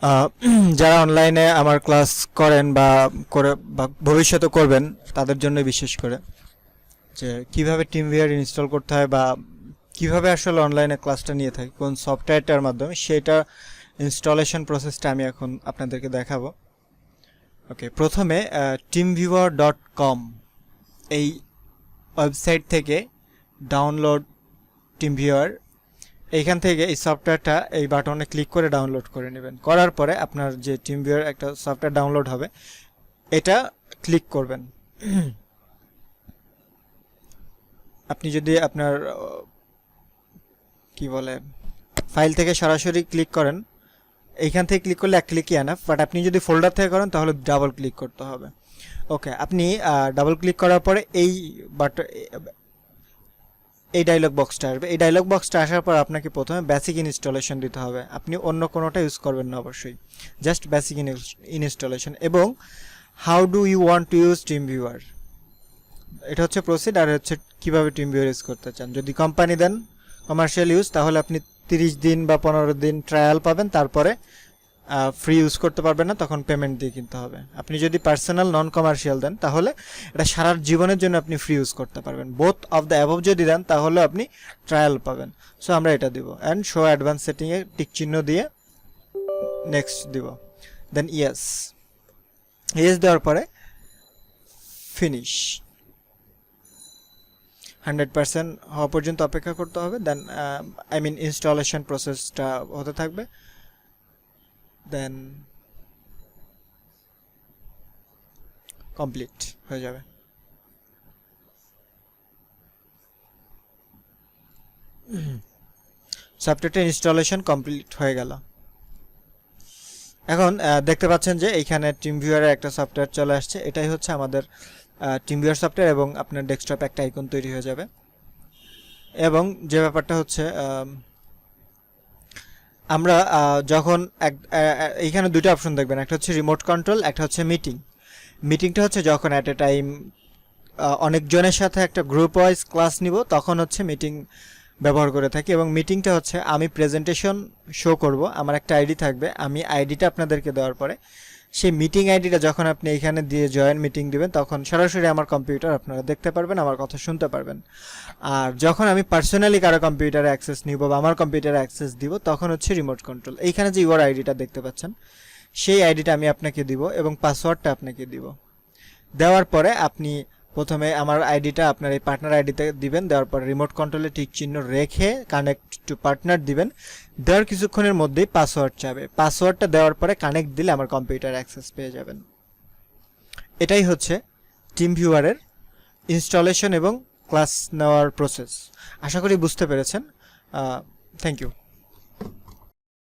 আহ, যারা অনলাইনে আমার ক্লাস করেন বা ভবিষ্যতে করবেন তাদের জন্য বিশেষ করে যে কিভাবে টিমভিউয়ার ইনস্টল করতে হয় বা কিভাবে আসলে অনলাইনে ক্লাসটা নিয়ে থাকি কোন সফটওয়্যারটার মাধ্যমে সেটা ইনস্টলেশন প্রসেসটা আমি এখন আপনাদেরকে দেখাবো। ওকে, প্রথমে teamviewer.com এই ওয়েবসাইট থেকে ডাউনলোড টিমভিউয়ার, এইখান থেকে এই সফটওয়্যারটা এই বাটনে ক্লিক করে ডাউনলোড করে নেবেন। করার পরে আপনার যে টিমভিউয়ার একটা সফটওয়্যার ডাউনলোড হবে এটা ক্লিক করবেন। আপনি যদি আপনার কি বলে ফাইল থেকে সরাসরি ক্লিক করেন, এইখান থেকে ক্লিক করলে এক ক্লিকই এনাফ, বাট আপনি যদি ফোল্ডার থেকে করেন তাহলে ডাবল ক্লিক করতে হবে। ওকে, আপনি ডাবল ক্লিক করার পরে এই ডায়লগ বক্সটা আসবে। এই ডায়লগ বক্সটা আসার পর আপনাকে প্রথমে বেসিক ইনস্টলেশন দিতে হবে। আপনি অন্য কোনোটা ইউজ করবেন না অবশ্যই, জাস্ট বেসিক ইনস্টলেশন এবং how do you want to use TeamViewer, এটা হচ্ছে প্রসিড। আর হচ্ছে কীভাবে টিমভিউয়ার ইউজ করতে চান। যদি কোম্পানি দেন কমার্শিয়াল ইউজ তাহলে আপনি 30 দিন বা 15 দিন ট্রায়াল পাবেন, তারপরে ফ্রি ইউজ করতে পারবেন না, তখন পেমেন্ট দিয়ে কিনতে হবে। আপনি যদি পার্সোনাল নন কমার্শিয়াল দেন তাহলে এটা সারা জীবনের জন্য আপনি ফ্রি ইউজ করতে পারবেন। বোথ অফ দ্য অ্যাবভ যদি দেন তাহলে আপনি ট্রায়াল পাবেন। সো আমরা এটা দিব অ্যান্ড শো অ্যাডভান্স সেটিংয়ে টিক চিহ্ন দিয়ে নেক্সট দিব, দেন ইয়েস। ইয়েস দেওয়ার পরে ফিনিশ, 100% হওয়া পর্যন্ত অপেক্ষা করতে হবে। দেন ইনস্টলেশন প্রসেসটা হতে থাকবে, দেন কমপ্লিট হয়ে যাবে। সফটওয়্যারটা ইনস্টলেশন কমপ্লিট হয়ে গেল। এখন দেখতে পাচ্ছেন যে এইখানে টিমভিউয়ারের একটা সফটওয়্যার চলে আসছে। এটাই হচ্ছে আমাদের টিমভিউয়ার সফটওয়্যার এবং আপনার ডেস্কটপে একটা আইকন তৈরি হয়ে যাবে। এবং যে ব্যাপারটা হচ্ছে আমরা যখন এইখানে দুটো অপশন দেখবেন, একটা হচ্ছে রিমোট কন্ট্রোল, একটা হচ্ছে মিটিং। মিটিংটা হচ্ছে যখন অ্যাট এ টাইম অনেকজনের সাথে একটা গ্রুপ ওয়াইজ ক্লাস নিব তখন হচ্ছে মিটিং ব্যবহার করে থাকি। এবং মিটিংটা হচ্ছে আমি প্রেজেন্টেশন শো করব, আমার একটা আইডি থাকবে, আমি আইডিটা আপনাদেরকে দেওয়ার পরে সেই মিটিং আইডিটা যখন আপনি এখানে দিয়ে জয়েন মিটিং দিবেন তখন সরাসরি আমার কম্পিউটার আপনারা দেখতে পারবেন, আমার কথা শুনতে পারবেন। আর যখন আমি পার্সোনালি কারো কম্পিউটারে অ্যাক্সেস নিব বা আমার কম্পিউটারে অ্যাক্সেস দিব তখন হচ্ছে রিমোট কন্ট্রোল। এইখানে যে ইউআর আইডিটা দেখতে পাচ্ছেন সেই আইডিটা আমি আপনাকে দিব এবং পাসওয়ার্ডটা আপনাকে দিব। দেওয়ার পরে আপনি প্রথমে আমার আইডিটা আপনার এই পার্টনার আইডিতে দিবেন, দেওয়ার পর রিমোট কন্ট্রোলে টিক চিহ্ন রেখে কানেক্ট টু পার্টনার দিবেন। দেওয়ার কিছুক্ষণের মধ্যেই পাসওয়ার্ড চাবে, পাসওয়ার্ডটা দেওয়ার পরে কানেক্ট দিলে আমার কম্পিউটার অ্যাক্সেস পেয়ে যাবেন। এটাই হচ্ছে টিমভিউয়ারের ইনস্টলেশন এবং ক্লাস নেওয়ার প্রসেস। আশা করি বুঝতে পেরেছেন। Thank you.